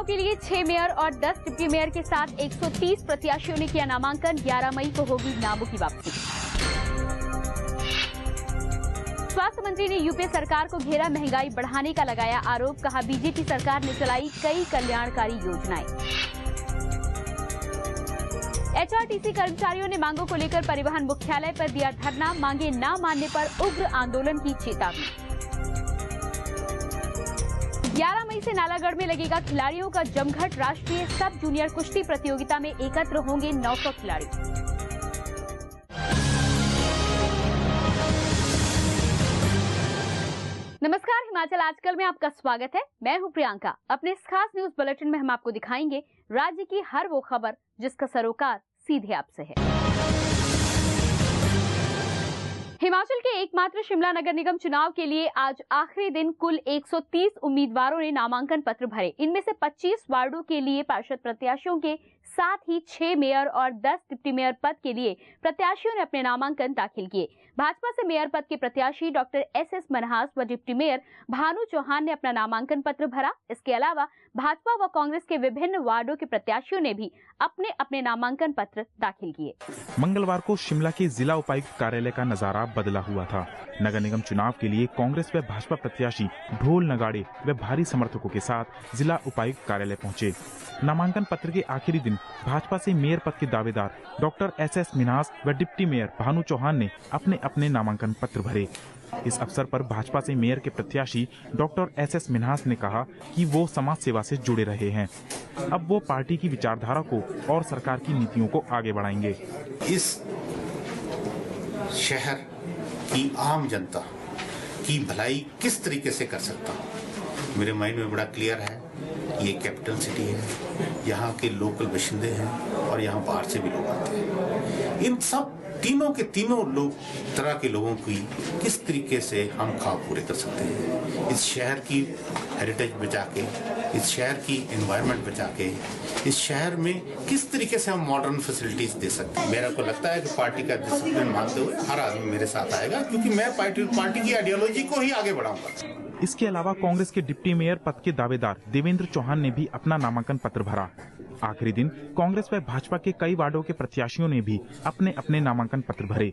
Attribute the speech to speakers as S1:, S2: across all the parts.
S1: के लिए 6 मेयर और 10 डिप्टी मेयर के साथ 130 प्रत्याशियों ने किया नामांकन। 11 मई को होगी नामों की वापसी। स्वास्थ्य मंत्री ने यूपीए सरकार को घेरा, महंगाई बढ़ाने का लगाया आरोप। कहा बीजेपी सरकार ने चलाई कई कल्याणकारी योजनाएं। एचआरटीसी कर्मचारियों ने मांगों को लेकर परिवहन मुख्यालय पर दिया धरना, मांगे न मानने पर उग्र आंदोलन की चेतावनी। 11 मई से नालागढ़ में लगेगा खिलाड़ियों का जमघट। राष्ट्रीय सब जूनियर कुश्ती प्रतियोगिता में एकत्र होंगे 900 खिलाड़ी। नमस्कार, हिमाचल आजकल में आपका स्वागत है। मैं हूं प्रियंका। अपने इस खास न्यूज बुलेटिन में हम आपको दिखाएंगे राज्य की हर वो खबर जिसका सरोकार सीधे आपसे है। हिमाचल के एकमात्र शिमला नगर निगम चुनाव के लिए आज आखिरी दिन कुल 130 उम्मीदवारों ने नामांकन पत्र भरे। इनमें से 25 वार्डों के लिए पार्षद प्रत्याशियों के साथ ही 6 मेयर और 10 डिप्टी मेयर पद के लिए प्रत्याशियों ने अपने नामांकन दाखिल किए। भाजपा से मेयर पद के प्रत्याशी डॉक्टर एस मन्हास व डिप्टी मेयर भानु चौहान ने अपना नामांकन पत्र भरा। इसके अलावा भाजपा व कांग्रेस के विभिन्न वार्डों के प्रत्याशियों ने भी अपने अपने नामांकन पत्र दाखिल किए।
S2: मंगलवार को शिमला के जिला उपायुक्त कार्यालय का नजारा बदला हुआ था। नगर निगम चुनाव के लिए कांग्रेस व भाजपा प्रत्याशी ढोल नगाड़े व भारी समर्थकों के साथ जिला उपायुक्त कार्यालय पहुंचे। नामांकन पत्र के आखिरी दिन भाजपा से मेयर पद के दावेदार डॉक्टर एस मिन्हास व डिप्टी मेयर भानु चौहान ने अपने अपने नामांकन पत्र भरे। इस अवसर पर भाजपा से मेयर के प्रत्याशी डॉक्टर एस मिन्हास ने कहा कि वो समाज सेवा से जुड़े रहे हैं। अब वो पार्टी की विचारधारा को और सरकार की नीतियों को आगे बढ़ाएंगे।
S3: इस शहर की आम जनता की भलाई किस तरीके से कर सकता हूँ, मेरे माइंड में बड़ा क्लियर है। ये कैपिटल सिटी है, यहाँ के लोकल बाशिंदे हैं और यहाँ बाहर से भी लोग आते हैं। इन सब तीनों के तीनों तरह के लोगों की किस तरीके से हम ख्वाब पूरे कर सकते हैं। इस शहर की हेरिटेज बचा के, इस शहर की एनवायरनमेंट बचा के, इस शहर में किस तरीके से हम मॉडर्न फैसिलिटीज दे सकते हैं। मेरा को लगता है कि पार्टी का डिसिप्लिन मानते हुए हर आदमी मेरे साथ आएगा, क्योंकि मैं पार्टी की आइडियोलॉजी को ही आगे बढ़ाऊंगा।
S2: इसके अलावा कांग्रेस के डिप्टी मेयर पद के दावेदार देवेंद्र चौहान ने भी अपना नामांकन पत्र भरा। आखिरी दिन कांग्रेस व भाजपा के कई वार्डों के प्रत्याशियों ने भी अपने अपने नामांकन पत्र भरे।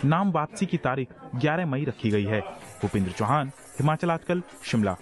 S2: नाम वापसी की तारीख 11 मई रखी गई है। भूपेंद्र चौहान, हिमाचल आजकल, शिमला।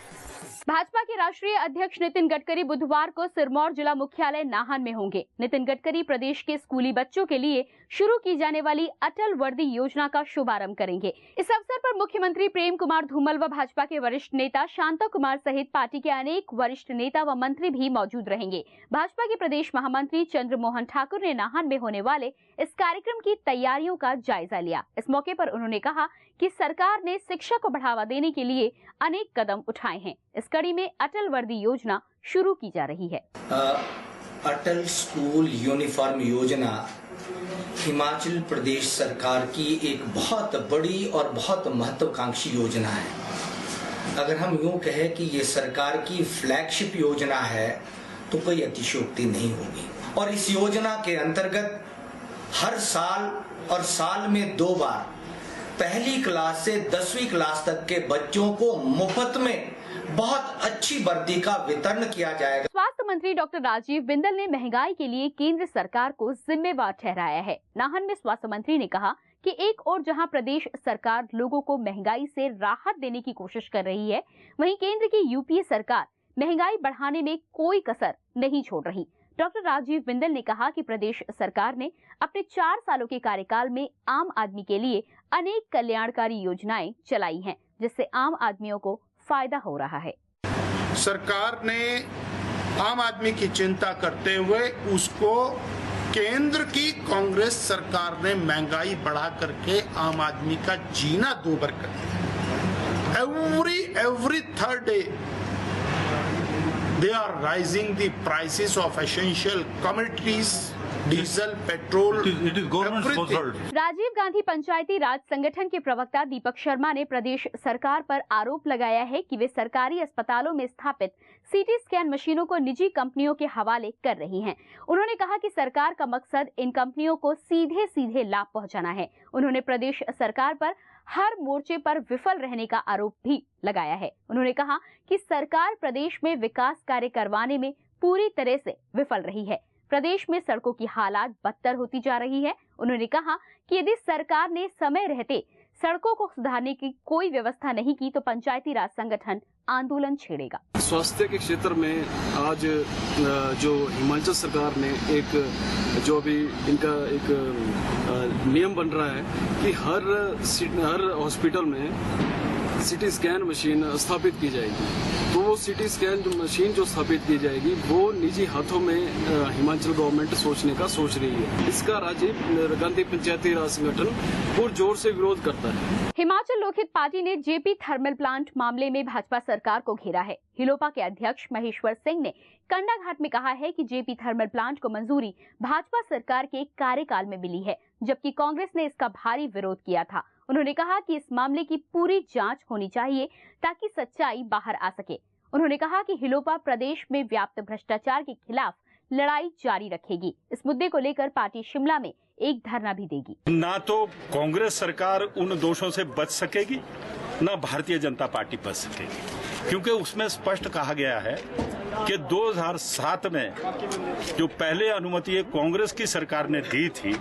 S1: भाजपा के राष्ट्रीय अध्यक्ष नितिन गडकरी बुधवार को सिरमौर जिला मुख्यालय नाहन में होंगे। नितिन गडकरी प्रदेश के स्कूली बच्चों के लिए शुरू की जाने वाली अटल वर्दी योजना का शुभारंभ करेंगे। इस अवसर पर मुख्यमंत्री प्रेम कुमार धूमल व भाजपा के वरिष्ठ नेता शांता कुमार सहित पार्टी के अनेक वरिष्ठ नेता व मंत्री भी मौजूद रहेंगे। भाजपा के प्रदेश महामंत्री चंद्रमोहन ठाकुर ने नाहन में होने वाले इस कार्यक्रम की तैयारियों का जायजा लिया। इस मौके पर उन्होंने कहा कि सरकार ने शिक्षा को बढ़ावा देने के लिए अनेक कदम उठाए हैं। इस कड़ी में अटल वर्दी योजना शुरू की जा रही है।
S4: अटल स्कूल यूनिफॉर्म योजना हिमाचल प्रदेश सरकार की एक बहुत बड़ी और बहुत महत्वाकांक्षी योजना है। अगर हम यूं कहें कि ये सरकार की फ्लैगशिप योजना है तो कोई अतिशयोक्ति नहीं होगी। और इस योजना के अंतर्गत हर साल और साल में 2 बार पहली क्लास से 10वीं क्लास तक के बच्चों को मुफ्त में बहुत अच्छी वर्दी का वितरण किया जाएगा।
S1: स्वास्थ्य मंत्री डॉक्टर राजीव बिंदल ने महंगाई के लिए केंद्र सरकार को जिम्मेवार ठहराया है। नाहन में स्वास्थ्य मंत्री ने कहा कि एक ओर जहां प्रदेश सरकार लोगों को महंगाई से राहत देने की कोशिश कर रही है, वहीं केंद्र की यूपीए सरकार महंगाई बढ़ाने में कोई कसर नहीं छोड़ रही। डॉक्टर राजीव बिंदल ने कहा कि प्रदेश सरकार ने अपने 4 सालों के कार्यकाल में आम आदमी के लिए अनेक कल्याणकारी योजनाएं चलाई हैं, जिससे आम आदमियों को फायदा हो रहा है।
S3: सरकार ने आम आदमी की चिंता करते हुए उसको केंद्र की कांग्रेस सरकार ने महंगाई बढ़ा करके आम आदमी का जीना दूभर कर दिया। Every third day they are rising the prices of essential commodities, diesel, petrol.
S5: It is government sponsored.
S1: Rajiv Gandhi Panchayati Raj Sangathan के प्रवक्ता दीपक शर्मा ने प्रदेश सरकार पर आरोप लगाया है कि वे सरकारी अस्पतालों में स्थापित सीटी स्कैन मशीनों को निजी कंपनियों के हवाले कर रही हैं। उन्होंने कहा कि सरकार का मकसद इन कंपनियों को सीधे सीधे लाभ पहुंचाना है। उन्होंने प्रदेश सरकार पर हर मोर्चे पर विफल रहने का आरोप भी लगाया है। उन्होंने कहा कि सरकार प्रदेश में विकास कार्य करवाने में पूरी तरह से विफल रही है। प्रदेश में सड़कों की हालात बदतर होती जा रही है। उन्होंने कहा कि यदि सरकार ने समय रहते सड़कों को सुधारने की कोई व्यवस्था नहीं की तो पंचायती राज संगठन आंदोलन छेड़ेगा।
S5: स्वास्थ्य के क्षेत्र में आज जो हिमाचल सरकार ने एक जो भी इनका एक नियम बन रहा है कि हर हॉस्पिटल में सिटी स्कैन मशीन स्थापित की जाएगी, तो वो सिटी स्कैन मशीन जो स्थापित की जाएगी वो निजी हाथों में हिमाचल गवर्नमेंट सोच रही है। इसका राजीव गांधी पंचायती राज संगठन पुरजोर से विरोध करता है।
S1: हिमाचल लोकहित पार्टी ने जेपी थर्मल प्लांट मामले में भाजपा सरकार को घेरा है। हिलोपा के अध्यक्ष महेश्वर सिंह ने कंडाघाट में कहा है कि जेपी थर्मल प्लांट को मंजूरी भाजपा सरकार के कार्यकाल में मिली है, जबकि कांग्रेस ने इसका भारी विरोध किया था। उन्होंने कहा कि इस मामले की पूरी जांच होनी चाहिए ताकि सच्चाई बाहर आ सके। उन्होंने कहा कि हिलोपा प्रदेश में व्याप्त भ्रष्टाचार के खिलाफ लड़ाई जारी रखेगी। इस मुद्दे को लेकर पार्टी शिमला में एक धरना भी देगी।
S6: ना तो कांग्रेस सरकार उन दोषों से बच सकेगी, ना भारतीय जनता पार्टी बच सकेगी, क्योंकि उसमें स्पष्ट कहा गया है कि 2007 में जो पहले अनुमति कांग्रेस की सरकार ने दी थी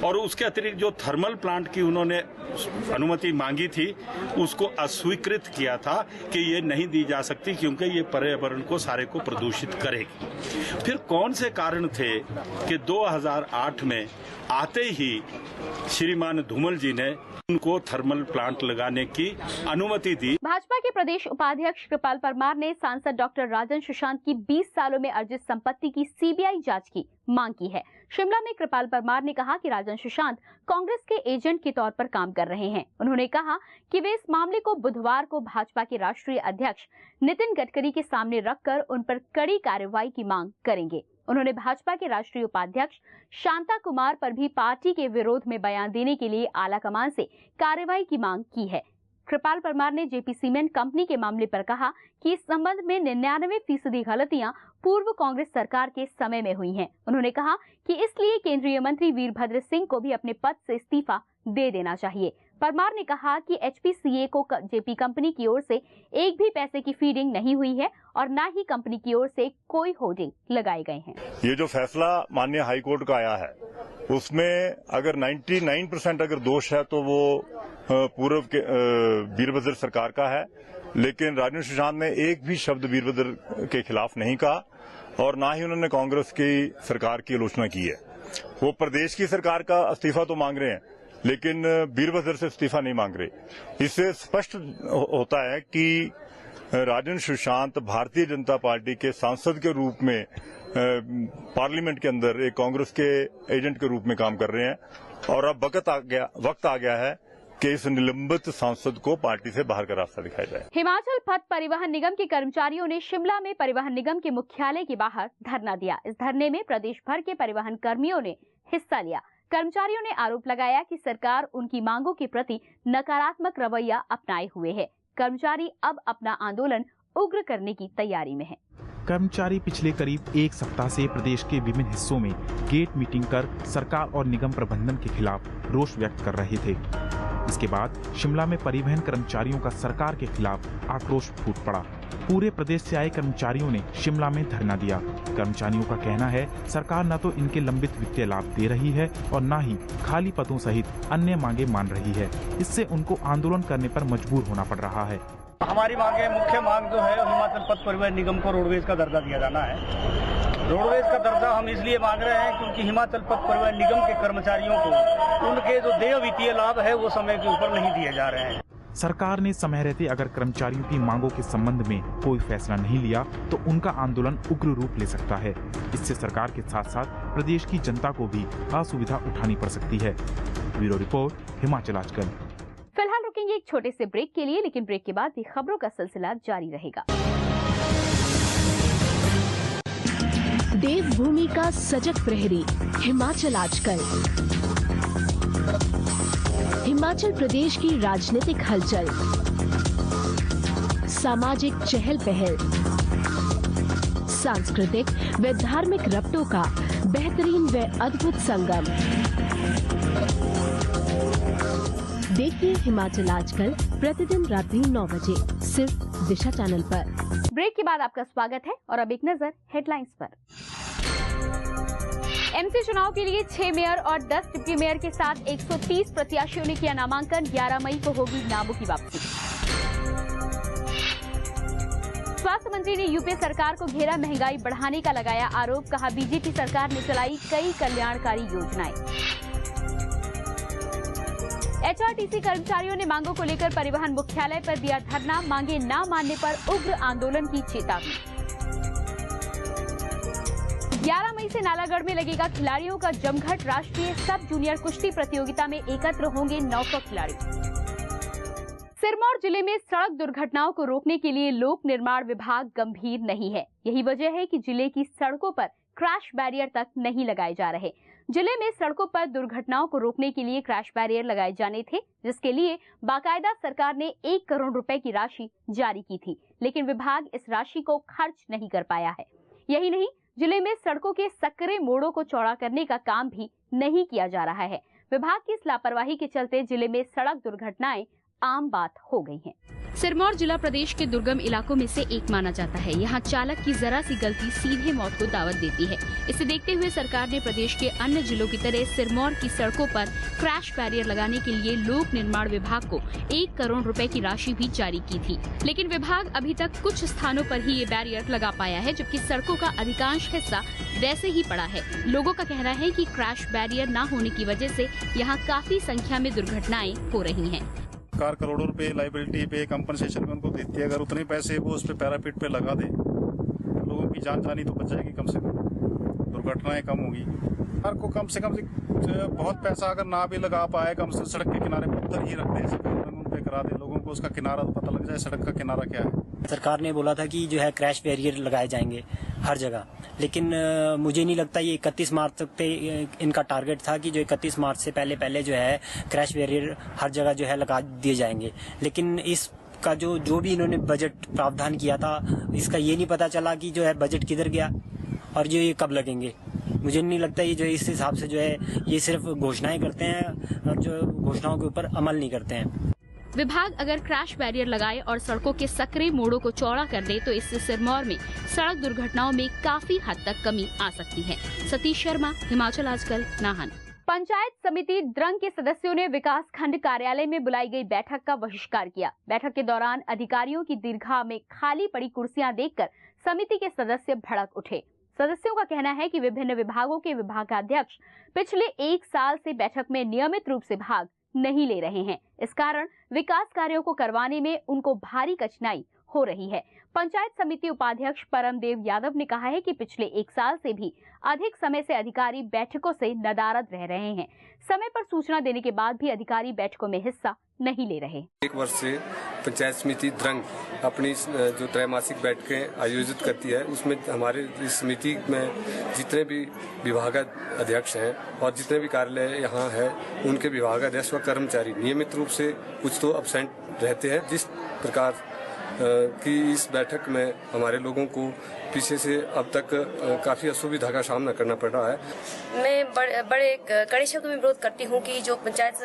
S6: और उसके अतिरिक्त जो थर्मल प्लांट की उन्होंने अनुमति मांगी थी उसको अस्वीकृत किया था कि ये नहीं दी जा सकती क्योंकि ये पर्यावरण को सारे को प्रदूषित करेगी। फिर कौन से कारण थे कि 2008 में आते ही श्रीमान धूमल जी ने उनको थर्मल प्लांट लगाने की अनुमति दी।
S1: भाजपा के प्रदेश उपाध्यक्ष कृपाल परमार ने सांसद डॉक्टर राजन सुशांत की 20 सालों में अर्जित संपत्ति की सीबीआई जांच की मांग की है। शिमला में कृपाल परमार ने कहा कि राजन सुशांत कांग्रेस के एजेंट के तौर पर काम कर रहे हैं। उन्होंने कहा कि वे इस मामले को बुधवार को भाजपा के राष्ट्रीय अध्यक्ष नितिन गडकरी के सामने रखकर उन पर कड़ी कार्रवाई की मांग करेंगे। उन्होंने भाजपा के राष्ट्रीय उपाध्यक्ष शांता कुमार पर भी पार्टी के विरोध में बयान देने के लिए आलाकमान से कार्रवाई की मांग की है। कृपाल परमार ने जेपी सीमेंट कंपनी के मामले पर कहा कि इस संबंध में 99% गलतियां पूर्व कांग्रेस सरकार के समय में हुई हैं। उन्होंने कहा कि इसलिए केंद्रीय मंत्री वीरभद्र सिंह को भी अपने पद से इस्तीफा दे देना चाहिए। परमार ने कहा कि एचपीसीए को जेपी कंपनी की ओर से एक भी पैसे की फीडिंग नहीं हुई है और न ही कंपनी की ओर से कोई होर्डिंग लगाए गए हैं।
S7: ये जो फैसला माननीय हाईकोर्ट का आया है उसमें अगर 99% अगर दोष है तो वो पूर्व के वीरभद्र सरकार का है, लेकिन राजन सुशांत ने एक भी शब्द वीरभद्र के खिलाफ नहीं कहा और ना ही उन्होंने कांग्रेस की सरकार की आलोचना की है। वो प्रदेश की सरकार का इस्तीफा तो मांग रहे हैं लेकिन वीरभद्र से इस्तीफा नहीं मांग रहे। इससे स्पष्ट होता है कि राजन सुशांत भारतीय जनता पार्टी के सांसद के रूप में पार्लियामेंट के अंदर एक कांग्रेस के एजेंट के रूप में काम कर रहे हैं और अब वक्त आ गया है कि इस निलंबित सांसद को पार्टी से बाहर का रास्ता दिखाया जाए।
S1: हिमाचल पथ परिवहन निगम के कर्मचारियों ने शिमला में परिवहन निगम के मुख्यालय के बाहर धरना दिया। इस धरने में प्रदेश भर के परिवहन कर्मियों ने हिस्सा लिया। कर्मचारियों ने आरोप लगाया कि सरकार उनकी मांगों के प्रति नकारात्मक रवैया अपनाए हुए है। कर्मचारी अब अपना आंदोलन उग्र करने की तैयारी में है।
S2: कर्मचारी पिछले करीब एक सप्ताह से प्रदेश के विभिन्न हिस्सों में गेट मीटिंग कर सरकार और निगम प्रबंधन के खिलाफ रोष व्यक्त कर रहे थे। इसके बाद शिमला में परिवहन कर्मचारियों का सरकार के खिलाफ आक्रोश फूट पड़ा। पूरे प्रदेश से आए कर्मचारियों ने शिमला में धरना दिया। कर्मचारियों का कहना है सरकार न तो इनके लंबित वित्तीय लाभ दे रही है और न ही खाली पदों सहित अन्य मांगे मान रही है। इससे उनको आंदोलन करने पर मजबूर होना पड़ रहा है।
S8: हमारी मांगे, मुख्य मांग जो है हिमाचल पथ परिवहन निगम को रोडवेज का दर्जा दिया जाना है। रोडवेज का दर्जा हम इसलिए मांग रहे हैं क्योंकि हिमाचल पथ परिवहन निगम के कर्मचारियों को उनके जो देय वित्तीय लाभ है वो समय के ऊपर नहीं दिए जा रहे हैं।
S2: सरकार ने समय रहते अगर कर्मचारियों की मांगों के संबंध में कोई फैसला नहीं लिया तो उनका आंदोलन उग्र रूप ले सकता है। इससे सरकार के साथ साथ प्रदेश की जनता को भी असुविधा उठानी पड़ सकती है। ब्यूरो रिपोर्ट, हिमाचल आजकल।
S1: फिलहाल रुकेंगे एक छोटे से ब्रेक के लिए, लेकिन ब्रेक के बाद भी खबरों का सिलसिला जारी रहेगा।
S9: देवभूमि का सजग प्रहरी, हिमाचल आजकल। हिमाचल प्रदेश की राजनीतिक हलचल, सामाजिक चहल पहल, सांस्कृतिक व धार्मिक रबतों का बेहतरीन व अद्भुत संगम। देखिए हिमाचल आजकल प्रतिदिन रात्रि 9 बजे सिर्फ दिशा चैनल पर।
S1: ब्रेक के बाद आपका स्वागत है और अब एक नजर हेडलाइंस पर। एमसी चुनाव के लिए 6 मेयर और 10 डिप्टी मेयर के साथ 130 प्रत्याशियों ने किया नामांकन। 11 मई को होगी नामों की वापसी। स्वास्थ्य मंत्री ने यूपी सरकार को घेरा, महंगाई बढ़ाने का लगाया आरोप। कहा बीजेपी सरकार ने चलाई कई कल्याणकारी योजनाएं। एचआरटीसी कर्मचारियों ने मांगों को लेकर परिवहन मुख्यालय पर दिया धरना। मांगे न मानने पर उग्र आंदोलन की चेतावनी। 11 मई से नालागढ़ में लगेगा खिलाड़ियों का जमघट। राष्ट्रीय सब जूनियर कुश्ती प्रतियोगिता में एकत्र होंगे 900 खिलाड़ी। सिरमौर जिले में सड़क दुर्घटनाओं को रोकने के लिए लोक निर्माण विभाग गंभीर नहीं है। यही वजह है कि जिले की सड़कों पर क्रैश बैरियर तक नहीं लगाए जा रहे। जिले में सड़कों पर दुर्घटनाओं को रोकने के लिए क्रैश बैरियर लगाए जाने थे, जिसके लिए बाकायदा सरकार ने 1 करोड़ रुपए की राशि जारी की थी, लेकिन विभाग इस राशि को खर्च नहीं कर पाया है। यही नहीं, जिले में सड़कों के सकरे मोड़ों को चौड़ा करने का काम भी नहीं किया जा रहा है। विभाग की इस लापरवाही के चलते जिले में सड़क दुर्घटनाएं आम बात हो गई हैं। सिरमौर जिला प्रदेश के दुर्गम इलाकों में से एक माना जाता है। यहाँ चालक की जरा सी गलती सीधे मौत को दावत देती है। इसे देखते हुए सरकार ने प्रदेश के अन्य जिलों की तरह सिरमौर की सड़कों पर क्रैश बैरियर लगाने के लिए लोक निर्माण विभाग को 1 करोड़ रुपए की राशि भी जारी की थी, लेकिन विभाग अभी तक कुछ स्थानों पर ही ये बैरियर लगा पाया है, जबकि सड़कों का अधिकांश हिस्सा वैसे ही पड़ा है। लोगों का कहना है कि क्रैश बैरियर न होने की वजह से यहाँ काफी संख्या में दुर्घटनाएं हो रही हैं।
S10: सरकार करोड़ों रुपए लाइबिलिटी पे कंपनसेशन में उनको देती है। अगर उतने पैसे वो उस पे पैरापिट पे लगा दे, लोगों की जान जानी तो बच जाएगी, कम से कम दुर्घटनाएं कम होगी। सरकार को कम से कम बहुत पैसा अगर ना भी लगा पाए, कम से सड़क के किनारे पत्थर ही रख दे, उन पे करा दे, लोगों को उसका किनारा तो पता लग जाए सड़क का किनारा क्या है।
S11: सरकार ने बोला था कि जो है क्रैश बैरियर लगाए जाएंगे हर जगह, लेकिन मुझे नहीं लगता ये 31 मार्च तक इनका टारगेट था कि जो 31 मार्च से पहले जो है क्रैश बैरियर हर जगह जो है लगा दिए जाएंगे। लेकिन इसका जो भी इन्होंने बजट प्रावधान किया था, इसका ये नहीं पता चला कि जो है बजट किधर गया और जो ये कब लगेंगे। मुझे नहीं लगता ये जो इस हिसाब से जो है ये सिर्फ घोषणाएं करते हैं और जो घोषणाओं के ऊपर अमल नहीं करते हैं।
S1: विभाग अगर क्रैश बैरियर लगाए और सड़कों के सकरे मोड़ों को चौड़ा कर दे तो इससे सिरमौर में सड़क दुर्घटनाओं में काफी हद तक कमी आ सकती है। सतीश शर्मा, हिमाचल आजकल, नाहन। पंचायत समिति द्रंग के सदस्यों ने विकास खंड कार्यालय में बुलाई गई बैठक का बहिष्कार किया। बैठक के दौरान अधिकारियों की दीर्घा में खाली पड़ी कुर्सियां देखकर समिति के सदस्य भड़क उठे। सदस्यों का कहना है कि विभिन्न विभागों के विभागाध्यक्ष पिछले 1 साल से बैठक में नियमित रूप से भाग नहीं ले रहे हैं। इस कारण विकास कार्यों को करवाने में उनको भारी कठिनाई हो रही है। पंचायत समिति उपाध्यक्ष परमदेव यादव ने कहा है कि पिछले 1 साल से भी अधिक समय से अधिकारी बैठकों से नदारद रह रहे हैं। समय पर सूचना देने के बाद भी अधिकारी बैठकों में हिस्सा नहीं ले रहे।
S12: 1 वर्ष से पंचायत समिति द्रंग अपनी जो त्रैमासिक बैठकें आयोजित करती है, उसमें हमारे इस समिति में जितने भी विभागाध्यक्ष हैं और जितने भी कार्यालय यहाँ है, उनके विभागाध्यक्ष व कर्मचारी नियमित रूप से कुछ तो अब्सेंट रहते हैं। जिस प्रकार की इस बैठक में हमारे लोगों को पीछे से अब तक काफी असुविधा का सामना करना पड़ रहा है।
S13: मैं बड़े कड़े शब्दों में विरोध करती हूँ कि जो पंचायत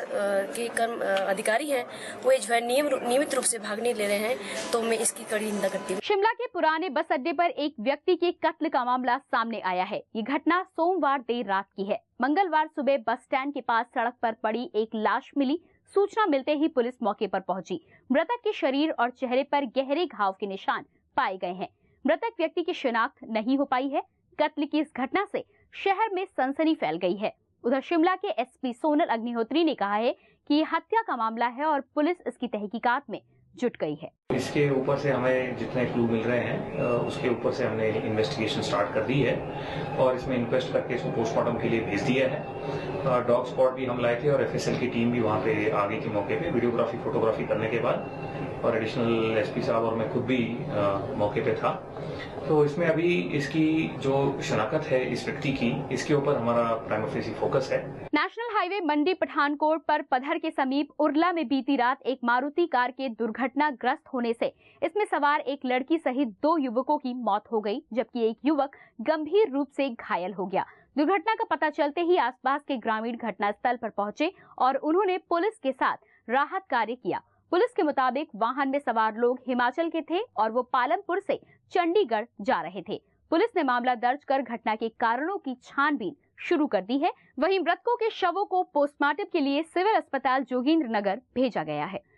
S13: के कर्म अधिकारी हैं वो जो है नियमित रूप से भाग नहीं ले रहे हैं, तो मैं इसकी कड़ी निंदा करती हूँ।
S1: शिमला के पुराने बस अड्डे पर एक व्यक्ति के कत्ल का मामला सामने आया है। ये घटना सोमवार देर रात की है। मंगलवार सुबह बस स्टैंड के पास सड़क पर पड़ी एक लाश मिली। सूचना मिलते ही पुलिस मौके पर पहुंची। मृतक के शरीर और चेहरे पर गहरे घाव के निशान पाए गए हैं। मृतक व्यक्ति की शिनाख्त नहीं हो पाई है। कत्ल की इस घटना से शहर में सनसनी फैल गई है। उधर शिमला के एसपी सोनल अग्निहोत्री ने कहा है कि ये हत्या का मामला है और पुलिस इसकी तहकीकात में जुट गई है।
S14: इसके ऊपर से हमें जितने क्लू मिल रहे हैं उसके ऊपर से हमने इन्वेस्टिगेशन स्टार्ट कर दी है और इसमें इंक्वेस्ट करके इसको पोस्टमार्टम के लिए भेज दिया है। डॉग स्क्वाड भी हम लाए थे और एफएसएल की टीम भी वहाँ पे आ गई थी मौके पे वीडियोग्राफी फोटोग्राफी करने के बाद, और एडिशनल एसपी साहब और मैं खुद भी मौके पे था। तो इसमें अभी इसकी जो शनाख्त है इस व्यक्ति की, इसके ऊपर हमारा प्राइमा फेसी फोकस है।
S1: नेशनल हाईवे मंडी पठानकोट पर पधर के समीप उरला में बीती रात एक मारुति कार के दुर्घटनाग्रस्त होने से इसमें सवार एक लड़की सहित 2 युवकों की मौत हो गई, जबकि एक युवक गंभीर रूप से घायल हो गया। दुर्घटना का पता चलते ही आसपास के ग्रामीण घटनास्थल पर पहुंचे और उन्होंने पुलिस के साथ राहत कार्य किया। पुलिस के मुताबिक वाहन में सवार लोग हिमाचल के थे और वो पालमपुर से चंडीगढ़ जा रहे थे। पुलिस ने मामला दर्ज कर घटना के कारणों की छानबीन शुरू कर दी है। वहीं मृतकों के शवों को पोस्टमार्टम के लिए सिविल अस्पताल जोगिंद्र नगर भेजा गया है।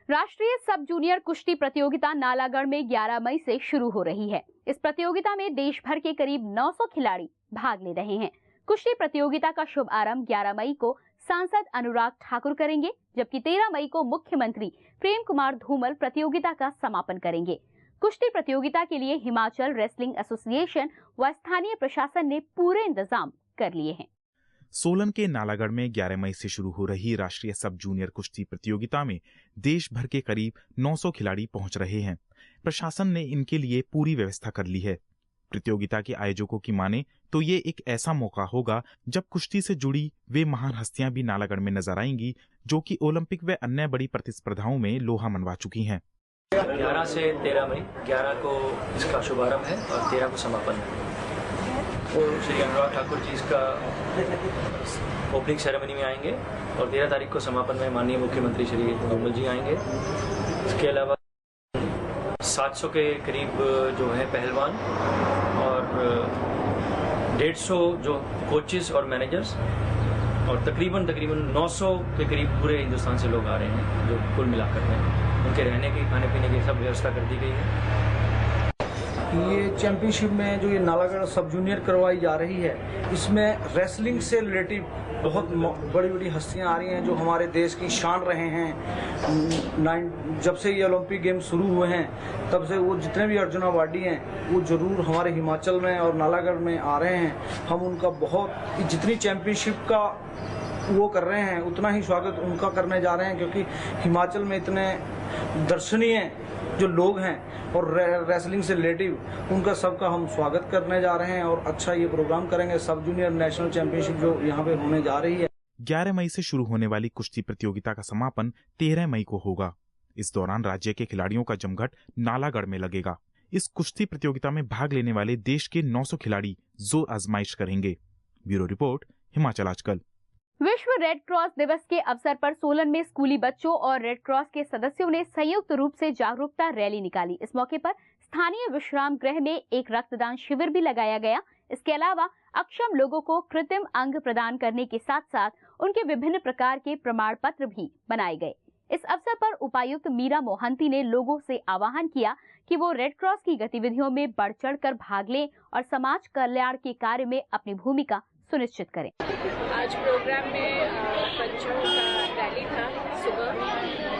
S1: राष्ट्रीय सब जूनियर कुश्ती प्रतियोगिता नालागढ़ में 11 मई से शुरू हो रही है। इस प्रतियोगिता में देश भर के करीब 900 खिलाड़ी भाग ले रहे हैं। कुश्ती प्रतियोगिता का शुभारंभ 11 मई को सांसद अनुराग ठाकुर करेंगे, जबकि 13 मई को मुख्यमंत्री प्रेम कुमार धूमल प्रतियोगिता का समापन करेंगे। कुश्ती प्रतियोगिता के लिए हिमाचल रेसलिंग एसोसिएशन व स्थानीय प्रशासन ने पूरे इंतजाम कर लिए हैं।
S2: सोलन के नालागढ़ में 11 मई से शुरू हो रही राष्ट्रीय सब जूनियर कुश्ती प्रतियोगिता में देश भर के करीब 900 खिलाड़ी पहुंच रहे हैं। प्रशासन ने इनके लिए पूरी व्यवस्था कर ली है। प्रतियोगिता के आयोजकों की माने तो ये एक ऐसा मौका होगा जब कुश्ती से जुड़ी वे महान हस्तियां भी नालागढ़ में नजर आएंगी, जो कि ओलंपिक व अन्य बड़ी प्रतिस्पर्धाओं में लोहा मनवा चुकी हैं।
S15: 11 से 13 मई, 11 को इसका शुभारंभ है और 13 को समापन है। और श्री अनुराग ठाकुर जी इसका ओपनिंग सेरेमनी में आएंगे और 13 तारीख को समापन में माननीय मुख्यमंत्री श्री धूमल जी आएंगे। इसके अलावा 700 के करीब जो है पहलवान और 150 जो कोचेस और मैनेजर्स और तकरीबन 900 के करीब पूरे हिंदुस्तान से लोग आ रहे हैं, जो कुल मिलाकर हैं। उनके रहने की, खाने पीने की सब व्यवस्था कर दी गई है।
S16: ये चैंपियनशिप में जो ये नालागढ़ सब जूनियर करवाई जा रही है, इसमें रेसलिंग से रिलेटिव बहुत बड़ी बड़ी हस्तियां आ रही हैं जो हमारे देश की शान रहे हैं। जब से ये ओलंपिक गेम शुरू हुए हैं तब से वो जितने भी अर्जुन अवार्डी हैं वो जरूर हमारे हिमाचल में और नालागढ़ में आ रहे हैं। हम उनका बहुत जितनी चैंपियनशिप का वो कर रहे हैं उतना ही स्वागत उनका करने जा रहे हैं, क्योंकि हिमाचल में इतने दर्शनीय जो लोग हैं और रेसलिंग से रिलेटिव उनका सबका हम स्वागत करने जा रहे हैं और अच्छा ये प्रोग्राम करेंगे। सब जूनियर नेशनल चैंपियनशिप जो यहाँ पे होने जा रही है।
S2: 11 मई से शुरू होने वाली कुश्ती प्रतियोगिता का समापन 13 मई को होगा। इस दौरान राज्य के खिलाड़ियों का जमघट नालागढ़ में लगेगा। इस कुश्ती प्रतियोगिता में भाग लेने वाले देश के 900 खिलाड़ी जोर आजमाइश करेंगे। ब्यूरो रिपोर्ट, हिमाचल आजकल।
S1: विश्व रेड क्रॉस दिवस के अवसर पर सोलन में स्कूली बच्चों और रेड क्रॉस के सदस्यों ने संयुक्त रूप से जागरूकता रैली निकाली। इस मौके पर स्थानीय विश्राम गृह में एक रक्तदान शिविर भी लगाया गया। इसके अलावा अक्षम लोगों को कृत्रिम अंग प्रदान करने के साथ साथ उनके विभिन्न प्रकार के प्रमाण पत्र भी बनाए गए। इस अवसर पर उपायुक्त मीरा मोहंती ने लोगों से आह्वान किया कि वो रेड क्रॉस की गतिविधियों में बढ़ चढ़कर भाग लें और समाज कल्याण के कार्य में अपनी भूमिका सुनिश्चित करें।
S17: आज प्रोग्राम में बच्चों का रैली था सुबह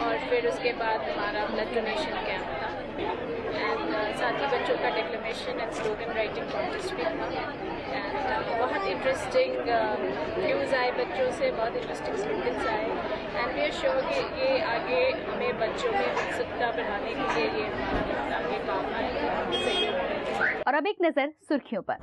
S17: और फिर उसके बाद हमारा ब्लड डोनेशन कैंप था एंड साथ ही बच्चों का डिक्लेमेशन एंड स्लोगन राइटिंग कॉन्टेस्ट भी था एंड बहुत इंटरेस्टिंग व्यूज़ आए बच्चों से, बहुत इंटरेस्टिंग स्टूडेंट्स आए एंड वी आर श्योर कि ये आगे हमें बच्चों में उत्सुकता बढ़ाने के लिए हमारा आगे काम आएगा।
S1: और अब एक नजर सुर्खियों पर।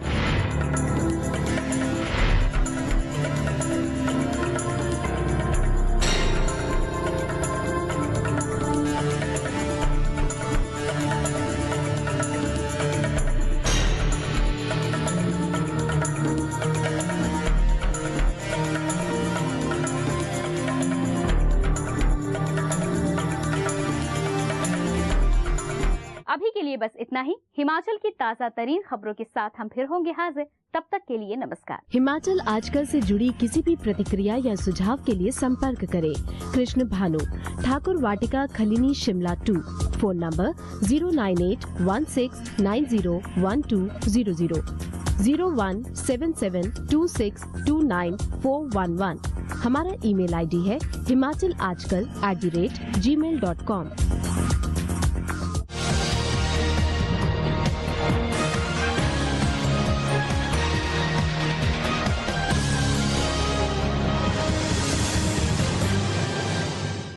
S1: अभी के लिए बस इतना ही। हिमाचल की ताज़ा तरीन खबरों के साथ हम फिर होंगे हाजिर। तब तक के लिए नमस्कार।
S9: हिमाचल आजकल से जुड़ी किसी भी प्रतिक्रिया या सुझाव के लिए संपर्क करें कृष्ण भानु, ठाकुर वाटिका, खलीनी, शिमला 2। Phone number 09816901200, 017726294111। हमारा ईमेल आईडी है himachalastkal@gmail.com।